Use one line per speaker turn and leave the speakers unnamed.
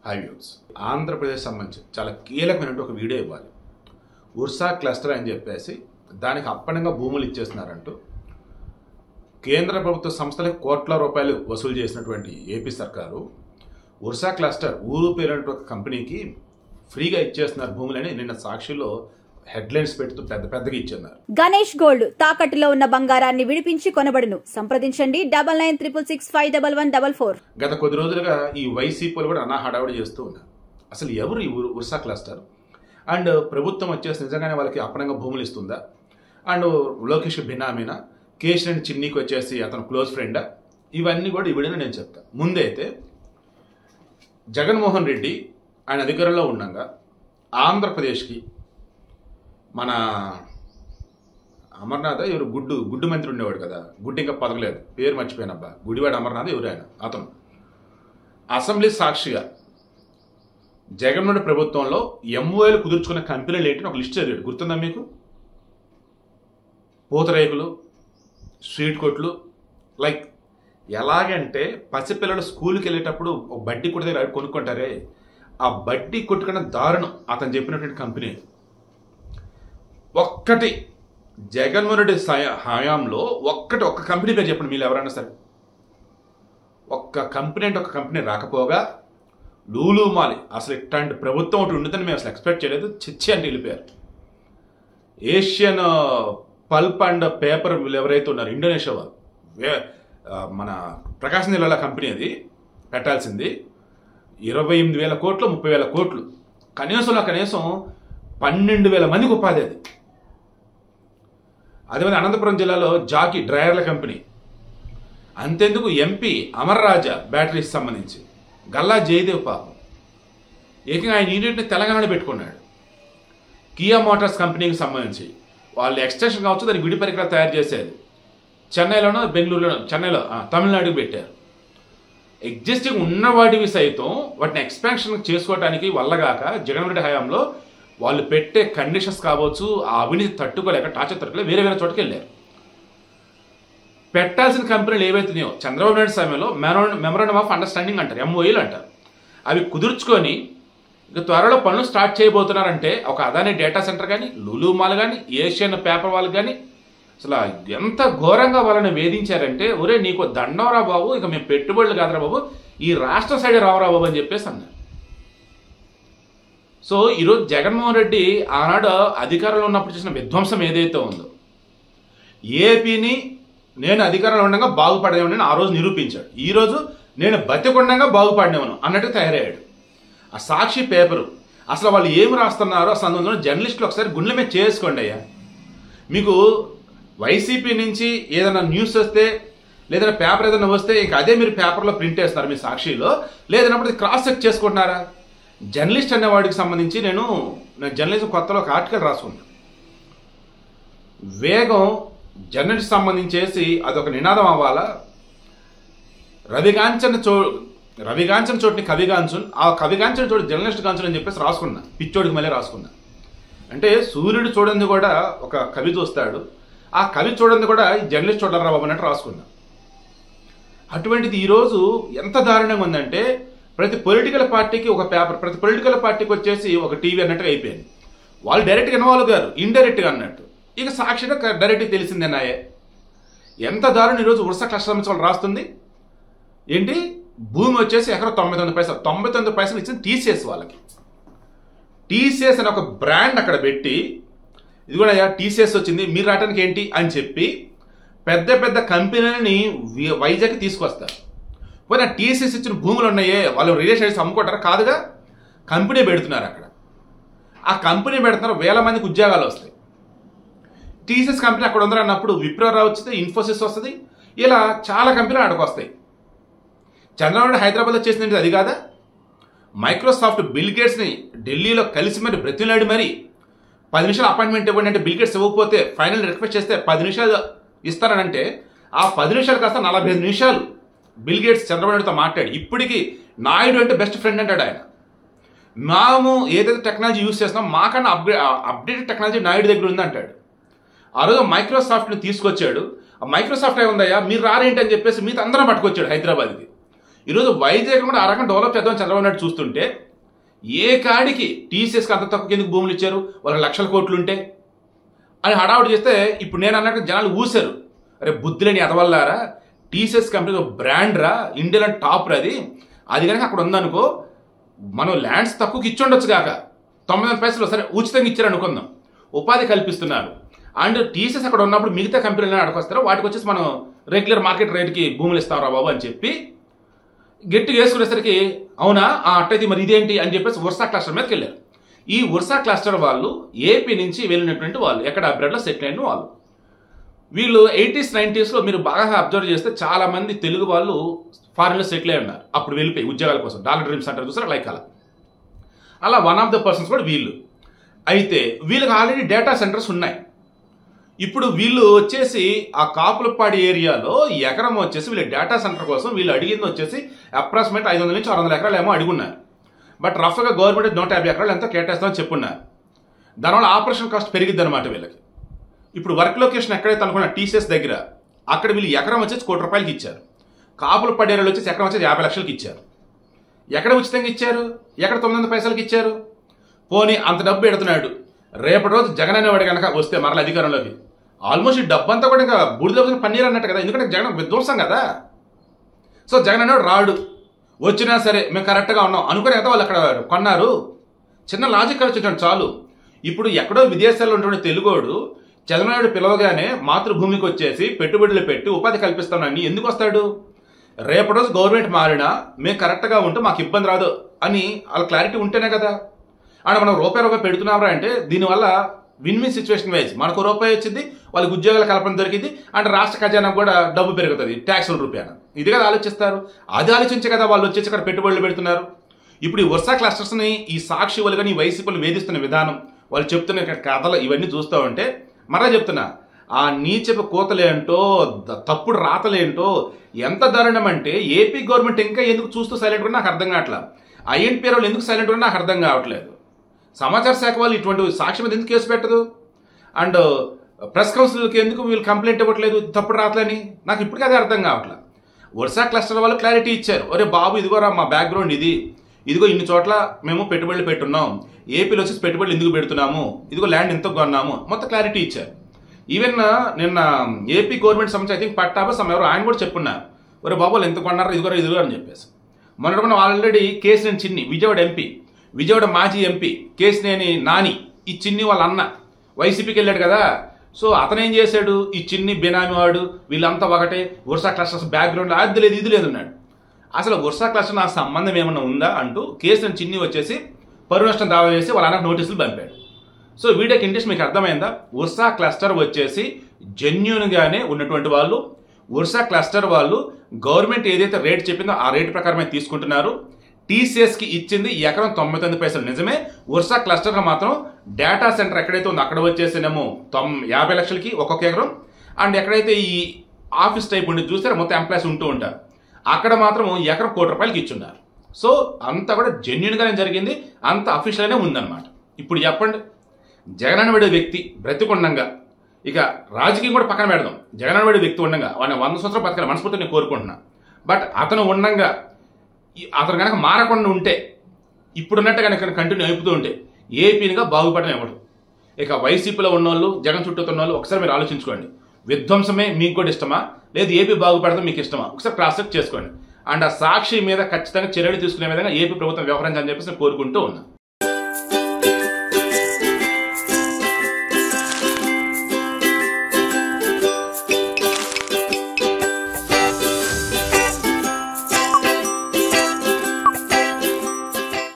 High views Andhra Pradesh సంబంధించి చాలా కీలకమైన ఒక వీడియో ఇవ్వాలి. ఉర్సా క్లస్టర్ అని చెప్పేసి దానికి అప్పనంగా భూములు ఇచ్చేస్తున్నారంటూ కేంద్ర ప్రభుత్వ సంస్థలకు కోట్ల రూపాయలు వసూలు చేసినటువంటి ఏపీ సర్కారు ఉర్సా క్లస్టర్ ఊరు పేరుంటే ఒక కంపెనీకి ఫ్రీగా ఇచ్చేస్తున్నారు భూములని నిన్న సాక్షిలో హెడ్లైన్స్ పెడుతూ పెద్దగా ఇచ్చేన్నారు.
గణేష్ గోల్డ్ తాకట్టులో ఉన్న బంగారాన్ని విడిపించి కొనబడును. సంప్రదించండి 9966611144.
గత కొద్ది రోజులుగా ఈ వైసీపీలు కూడా అన్నా హడావుడి చేస్తూ ఉన్నారు. అసలు ఎవరు ఈ ఉర్సా క్లస్టర్ అండ్ ప్రభుత్వం వచ్చేసి నిజంగానే వాళ్ళకి అప్పనంగా భూములు ఇస్తుందా? అండ్ లోకేష్ బినామీనా, కేశినేని చిన్నీకి వచ్చేసి అతను క్లోజ్ ఫ్రెండా? ఇవన్నీ కూడా ఈ వీడియోలో నేను చెప్తాను. ముందైతే జగన్మోహన్ రెడ్డి ఆయన అధికారంలో ఉండగా ఆంధ్రప్రదేశ్కి మన అమర్నాథ్ ఎవరు గుడ్డు మంత్రి ఉండేవాడు కదా, గుడ్డు ఇంకా పదగలేదు, పేరు మర్చిపోయినబ్బా, గుడివాడ అమర్నాథ్ ఎవరు ఆయన, అతను అసెంబ్లీ సాక్షిగా జగన్మోహన్ ప్రభుత్వంలో ఎంఓఏలు కుదుర్చుకున్న కంపెనీలు ఏంటి ఒక లిస్ట్ చదివాడు. గుర్తుందా మీకు? పూతరేకులు, స్ట్రీట్ కొట్లు, లైక్ ఎలాగంటే పసిపిల్లలు స్కూల్కి వెళ్ళేటప్పుడు ఒక బడ్డీ కొట్టు దగ్గర కొనుక్కుంటారే, ఆ బడ్డీ కొట్టుకున్న దారుణం అతను చెప్పినటువంటి కంపెనీ. ఒక్కటి జగన్మోహన్ రెడ్డి హయాంలో ఒక్క కంపెనీ పేరు చెప్పండి మీరు ఎవరైనా సరే. ఒక్క కంపెనీ అంటే ఒక కంపెనీ రాకపోగా లూలు మాలి అసలు ఇట్లాంటి ప్రభుత్వం ఒకటి ఉంటుందని మేము అసలు ఎక్స్పెక్ట్ చేయలేదు. చిచ్చి అంటే వెళ్ళిపోయారు. ఏషియన్ పల్ప్ అండ్ పేపర్ వీళ్ళు ఎవరైతే ఉన్నారు ఇండోనేషియా వాళ్ళు, మన ప్రకాశం జిల్లాల కంపెనీ అది పెట్టాల్సింది 28,000 కోట్లు 30,000 కోట్లు, కనీసం 12,000 మందికి ఉపాధి అది. అదేవిధంగా అనంతపురం జిల్లాలో జాకీ డ్రైవర్ల కంపెనీ, అంతెందుకు ఎంపీ అమర్ రాజా బ్యాటరీస్ సంబంధించి గల్లా జయదేవ్ పాపం ఏకంగా ఆయన యూనిట్ని తెలంగాణలో పెట్టుకున్నాడు. కియా మోటార్స్ కంపెనీకి సంబంధించి వాళ్ళు ఎక్స్టెన్షన్ కావచ్చు, దానికి విడి పరికరాలు తయారు చేసేది చెన్నైలోనో బెంగళూరులోనో, చెన్నైలో తమిళనాడుకి పెట్టారు. ఎగ్జిస్టింగ్ ఉన్న వాటివి సైతం వాటిని ఎక్స్పాన్షన్ చేసుకోవడానికి వల్లగాక జగన్మోహన్ రెడ్డి హయాంలో వాళ్ళు పెట్టే కండిషన్స్ కావచ్చు, ఆ అవినీతి తట్టుకోలేక టార్చర్ తట్టుకోలేక వేరే చోటుకి వెళ్ళారు. పెట్టాల్సిన కంపెనీలు ఏవైతున్నాయో చంద్రబాబు నాయుడు సమయంలో మెమరాండమ్ ఆఫ్ అండర్స్టాండింగ్ అంటారు, ఎంఓఈలు అంటారు, అవి కుదుర్చుకొని ఇక త్వరలో పనులు స్టార్ట్ చేయబోతున్నారంటే ఒక అదాని డేటా సెంటర్ కానీ, లులు మాల్ కానీ, ఏషియన్ పేపర్ వాళ్ళు కానీ అసలు ఎంత ఘోరంగా వాళ్ళని వేధించారంటే, ఒరే నీకు దండవరా బాబు, ఇక మేము పెట్టుబడులు కాదురా బాబు, ఈ రాష్ట్ర సైడ్ రావరా బాబు అని చెప్పేసి అన్నారు. సో ఈరోజు జగన్మోహన్ రెడ్డి ఆనాడు అధికారంలో ఉన్నప్పుడు చేసిన విధ్వంసం ఏదైతే ఉందో, ఏపీని నేను అధికారంలో ఉండగా బాగుపడేవాడిని ఆ రోజు నిరూపించాడు. ఈరోజు నేను బతికుండగా బాగుపడినవను అన్నట్టు తయారయ్యాడు. ఆ సాక్షి పేపరు అసలు వాళ్ళు ఏమి రాస్తున్నారో అసలు అందులో జర్నలిస్టులు ఒకసారి గుండెల మీద చేసుకోండి అయ్యా. మీకు వైసీపీ నుంచి ఏదైనా న్యూస్ వస్తే లేదన్నా పేపర్ ఏదైనా వస్తే ఇక అదే మీరు పేపర్లో ప్రింట్ చేస్తున్నారు మీ సాక్షిలో, లేదన్నప్పుడు క్రాస్ చెక్ చేసుకుంటున్నారా? జర్నలిస్ట్ అనే వాడికి సంబంధించి నేను జర్నలిజం కొత్తలో ఒక ఆర్టికల్ రాసుకున్నాను. వేగం జర్నలిస్ట్ సంబంధించేసి అదొక నినాదం అవ్వాలా. రవిగాంచన చోటుని కవిగాంచున్, ఆ కవిగాంచన చోటు జర్నలిస్ట్ గాంచున్ అని చెప్పేసి రాసుకున్నా. పిచ్చోడికి మళ్ళీ రాసుకున్నా. అంటే సూర్యుడు చూడండి కూడా ఒక కవి చూస్తాడు, ఆ కవి చూడండి కూడా ఈ జర్నలిస్ట్ చూడరా బాబు అన్నట్టు రాసుకున్నా. అటువంటిది ఈరోజు ఎంత దారుణంగా ఉందంటే ప్రతి పొలిటికల్ పార్టీకి ఒక పేపర్, ప్రతి పొలిటికల్ పార్టీకి వచ్చేసి ఒక టీవీ అన్నట్టుగా అయిపోయింది. వాళ్ళు డైరెక్ట్గా ఇన్వాల్వ్ గారు, ఇండైరెక్ట్గా అన్నట్టు. ఇక సాక్షిగా డైరెక్ట్గా తెలిసిందేనాయే. ఎంత దారుణం ఈరోజు ఉర్సా క్లస్టర్ సంబంధించి వాళ్ళు రాస్తుంది ఏంటి, భూమి వచ్చేసి ఎకరం 99 పైసలు ఇచ్చింది టీసీఎస్ వాళ్ళకి. టీసీఎస్ అని ఒక బ్రాండ్ అక్కడ పెట్టి, ఇది కూడా టీసీఎస్ వచ్చింది మీరు రావడానికి ఏంటి అని చెప్పి పెద్ద పెద్ద కంపెనీలని వైజాగ్ తీసుకొస్తారు. పోయినా టీసీఎస్ ఇచ్చిన భూములు ఉన్నాయే వాళ్ళు రిలేషన్స్ అమ్ముకుంటారా? కాదుగా, కంపెనీ పెడుతున్నారు అక్కడ. ఆ కంపెనీ పెడుతున్నారు, 1000 మందికి ఉద్యోగాలు వస్తాయి. టీసీఎస్ కంపెనీ అక్కడ ఉందని అన్నప్పుడు విప్రో వస్తుంది, ఇన్ఫోసిస్ వస్తుంది, ఇలా చాలా కంపెనీలు అక్కడికి వస్తాయి. చంద్రబాబు హైదరాబాద్లో చేసినది అది కాదా? మైక్రోసాఫ్ట్ బిల్ గేట్స్ని ఢిల్లీలో కలిసి మరి బ్రతిలాడి మరి 10 నిమిషాలు అపాయింట్మెంట్ ఇవ్వండి అంటే బిల్ గేట్స్ ఇవ్వకపోతే ఫైనల్ రిక్వెస్ట్ చేస్తే 10 నిమిషాలు ఇస్తారనంటే ఆ 10 నిమిషాలు కాస్త 45 నిమిషాలు బిల్ గేట్స్ చంద్రబాబు నాయుడుతో మాట్లాడి, ఇప్పటికీ నాయుడు అంటే బెస్ట్ ఫ్రెండ్ అంటాడు ఆయన. మేము ఏదైతే టెక్నాలజీ యూజ్ చేస్తున్నాం మాకన్నా అప్డేటెడ్ టెక్నాలజీ నాయుడు దగ్గర ఉంది అంటాడు. ఆ రోజు మైక్రోసాఫ్ట్ని తీసుకొచ్చాడు. ఆ మైక్రోసాఫ్ట్ ఏముందయ్యా మీరు రారేంటి అని చెప్పేసి మీతో అందరం పట్టుకొచ్చాడు హైదరాబాద్కి. ఈరోజు వైజాగ్ కూడా ఆ రకం డెవలప్ చేద్దామని చంద్రబాబు నాయుడు చూస్తుంటే ఏ కాడికి టీసీఎస్కి అంత తక్కువ ఎందుకు భూములు ఇచ్చారు, వాళ్ళకి లక్షల కోట్లు ఉంటే అని హడావుడి చేస్తే ఇప్పుడు నేను అన్నట్టు జనాలు ఊసారు. అరే బుద్ధులేని ఎదవల్లారా, టీసీఎస్ కంపెనీ బ్రాండ్ రా, ఇండియాలో టాప్ రా, అది కనుక అక్కడ ఉందనుకో మనం ల్యాండ్స్ తక్కువకి ఇచ్చి ఉండొచ్చు కాక 900 పైసలు సరే ఉచితంగా ఇచ్చారు అనుకుందాం, ఉపాధి కల్పిస్తున్నారు. అండ్ టీసీఎస్ అక్కడ ఉన్నప్పుడు మిగతా కంపెనీలు అడకొస్తారో వాటికి వచ్చేసి మనం రెగ్యులర్ మార్కెట్ రేట్కి భూములు ఇస్తారా బాబు అని చెప్పి గట్టిగా వేసుకునేసరికి అవునా అట్టయితే మరి ఇదేంటి అని చెప్పేసి వర్సా క్లస్టర్ మీదకి వెళ్ళారు. ఈ వర్సా క్లస్టర్ వాళ్ళు ఏపీ నుంచి వెళ్ళినటువంటి వాళ్ళు, ఎక్కడ అబ్రాడ్లో సెటిల్ అయిన వాళ్ళు. వీళ్ళు 80s 90s మీరు బాగా అబ్జర్వ్ చేస్తే చాలా మంది తెలుగు వాళ్ళు ఫారిన్లో సెటిల్ అయి ఉన్నారు. అప్పుడు వెళ్ళిపోయి ఉద్యోగాల కోసం డాలర్ డ్రీమ్స్ అంటారు చూసారు, లైక్ అలా వన్ ఆఫ్ ద పర్సన్స్ కూడా వీళ్ళు. అయితే వీళ్ళకి ఆల్రెడీ డేటా సెంటర్స్ ఉన్నాయి. ఇప్పుడు వీళ్ళు వచ్చేసి ఆ కాపులపాడి ఏరియాలో ఎకరం వచ్చేసి వీళ్ళ డేటా సెంటర్ కోసం వీళ్ళు అడిగింది వచ్చేసి అప్రాక్సిమేట్ 500 నుంచి 600 ఎకరాలు ఏమో అడుగున్నారు. బట్ రఫ్గా గవర్నమెంట్ 150 ఎకరాలు ఎంతో కేటాయిస్తామని చెప్పున్నారు. దానివల్ల ఆపరేషన్ కాస్ట్ పెరిగిద్ది అనమాట వీళ్ళకి. ఇప్పుడు వర్క్ లొకేషన్ ఎక్కడైతే అనుకున్న టీసీఎస్ దగ్గర, అక్కడ వీళ్ళు ఎకరం వచ్చేసి ₹1 కోటి ఇచ్చారు. కాపులపాడి ఏరియాలో వచ్చేసి ఎకరం వచ్చేసి 50 లక్షలకి ఇచ్చారు. ఎక్కడ ఉచితంగా ఇచ్చారు, ఎక్కడ 900 పైసలకి ఇచ్చారు. పోనీ అంత డబ్బు పెడుతున్నాడు, రేపటి రోజు జగన్ అనేవాడు కనుక వస్తే మరల అధికారంలోకి ఆల్మోస్ట్ ఈ డబ్బు అంతా కూడా ఇంకా బూడిద పన్నీరు అన్నట్టు కదా, ఎందుకంటే జగన్ విధ్వంసం కదా. సో జగన్ అనేవాడు రాడు, వచ్చినా సరే మేము కరెక్ట్గా ఉన్నాం అనుకునే కదా వాళ్ళు అక్కడ కొన్నారు. చిన్న లాజిక్ ఆలోచించండి చాలు. ఇప్పుడు ఎక్కడో విదేశాల్లో ఉన్నటువంటి తెలుగోడు చంద్రబాబు పిలవగానే మాతృభూమికి వచ్చేసి పెట్టుబడులు పెట్టి ఉపాధి కల్పిస్తామని ఎందుకు వస్తాడు? రేపటి రోజు గవర్నమెంట్ మారినా మేము కరెక్ట్గా ఉంటే మాకు ఇబ్బంది రాదు అని వాళ్ళ క్లారిటీ ఉంటేనే కదా. అండ్ మనం రూపాయి పెడుతున్నారా అంటే దీనివల్ల విన్ విన్ సిచ్యువేషన్ వైజ్ మనకు రూపాయి వచ్చింది, వాళ్ళకి ఉద్యోగాల కల్పన దొరికింది, అండ్ రాష్ట్ర ఖజానా కూడా డబ్బు పెరుగుతుంది ట్యాక్సుల రూపాయన. ఇది కదా ఆలోచిస్తారు. అది ఆలోచించే కదా వాళ్ళు వచ్చేసి అక్కడ పెట్టుబడులు పెడుతున్నారు. ఇప్పుడు ఈ వర్సా క్లస్టర్స్ని ఈ సాక్షి వాళ్ళు కానీ వైసీపీలు వేధిస్తున్న విధానం, వాళ్ళు చెప్తున్న కథలు ఇవన్నీ చూస్తూ ఉంటే మరలా చెప్తున్నా, ఆ నీచపు కోతలేంటో తప్పుడు రాతలేంటో ఎంత దారుణం అంటే ఏపీ గవర్నమెంట్ ఇంకా ఎందుకు చూస్తూ సైలెంట్ కూడా నాకు అర్థం కావట్లేదు. ఐఎన్పీ వాళ్ళు ఎందుకు సైలెంట్ కూడా నాకు అర్థం కావట్లేదు. సమాచార శాఖ వాళ్ళు ఇటువంటి సాక్షి మీద ఎందుకు కేసు పెట్టదు? అండ్ ప్రెస్ కౌన్సిల్కి ఎందుకు వీళ్ళు కంప్లైంట్ ఇవ్వట్లేదు తప్పుడు రాతలని? నాకు ఇప్పటికీ అదే అర్థం కావట్లేదు. వర్సా క్లస్టర్ వాళ్ళు క్లారిటీ ఇచ్చారు, ఒరే బాబు ఇదిగోరా మా బ్యాక్గ్రౌండ్ ఇది, ఇదిగో ఇన్ని చోట్ల మేము పెట్టుబడులు పెట్టున్నాం, ఏపీలో వచ్చేసి పెట్టుబడులు ఎందుకు పెడుతున్నాము, ఇదిగో ల్యాండ్ ఎంత కొన్నాము, మొత్తం క్లారిటీ ఇచ్చారు. ఈవెన్ నిన్న ఏపీ గవర్నమెంట్ సంబంధించి ఐ థింక్ పట్టాభ ఎవరు ఆయన కూడా చెప్పున్నారు, ఒరే బాబు వాళ్ళు ఎంత కొన్నారు ఇదిగో అని చెప్పేసి. మొన్న ఆల్రెడీ కేసినేని చిన్ని విజయవాడ ఎంపీ, విజయవాడ మాజీ ఎంపీ కేసినేని నాని, ఈ చిన్ని వాళ్ళ అన్న వైసీపీకి వెళ్ళాడు కదా. సో అతను ఏం చేశాడు, ఈ చిన్ని బినామీ వాడు వీళ్ళంతా ఒకటే, వర్సా క్లస్టర్స్ బ్యాక్గ్రౌండ్ అది లేదు ఇది లేదు అన్నాడు. అసలు వర్సా క్లస్టర్ నాకు సంబంధం ఏమన్నా ఉందా అంటూ కేసినేని చిన్ని వచ్చేసి పరువు నష్టం దావా చేసి వాళ్ళ అన్నకు నోటీసులు పంపాడు. సో వీడియోకి ఇంట్రెస్ట్ మీకు అర్థమైందా? వర్సా క్లస్టర్ వచ్చేసి జెన్యూన్గానే ఉన్నటువంటి వాళ్ళు. వర్సా క్లస్టర్ వాళ్ళు గవర్నమెంట్ ఏదైతే రేట్ చెప్పిందో ఆ రేట్ ప్రకారమే తీసుకుంటున్నారు. టీసీఎస్కి ఇచ్చింది ఎకరం 99 పైసలు నిజమే. వర్సా క్లస్టర్ మాత్రం డేటా సెంటర్ ఎక్కడైతే ఉందో అక్కడ వచ్చేసినేమో 50 లక్షలకి ఒక్కొక్క ఎకరం. అండ్ ఎక్కడైతే ఈ ఆఫీస్ టైప్ ఉండి చూస్తే మొత్తం ఎంప్లాయీస్ ఉంటూ ఉంటారు, అక్కడ మాత్రం ఎకరం ₹1 కోటి ఇచ్చున్నారు. సో అంతా కూడా జెన్యూన్గానే జరిగింది, అంత అఫీషియల్గానే ఉందన్నమాట. ఇప్పుడు చెప్పండి, జగన్ అనేవాడి వ్యక్తి బ్రతికుండంగా, ఇక రాజకీయం కూడా పక్కన పెడదాం, జగన్ అనేవాడి వ్యక్తి ఉండగా వాడిని 100 సంవత్సరాలు బతకాలి మనస్ఫూర్తి నేను కోరుకుంటున్నా. బట్ అతను ఉండగా అతను కనుక మారకుండా ఉంటే, ఇప్పుడున్నట్టు కనుక కంటిన్యూ అయిపోతూ ఉంటే ఏపీనిగా బాగుపడడం ఎవడు. ఇక వైసీపీలో ఉన్నోళ్ళు, జగన్ చుట్టూ ఉన్న వాళ్ళు ఒకసారి మీరు ఆలోచించుకోండి, విధ్వంసమే మీకు కూడా ఇష్టమా, లేదు ఏపీ బాగుపడడం మీకు ఇష్టమా? ఒకసారి క్రాస్ చెక్ చేసుకోండి. అండ్ ఆ సాక్షి మీద ఖచ్చితంగా చర్యలు తీసుకునే విధంగా ఏపీ ప్రభుత్వం వ్యవహరించాలని చెప్పేసి నేను కోరుకుంటూ ఉన్నా.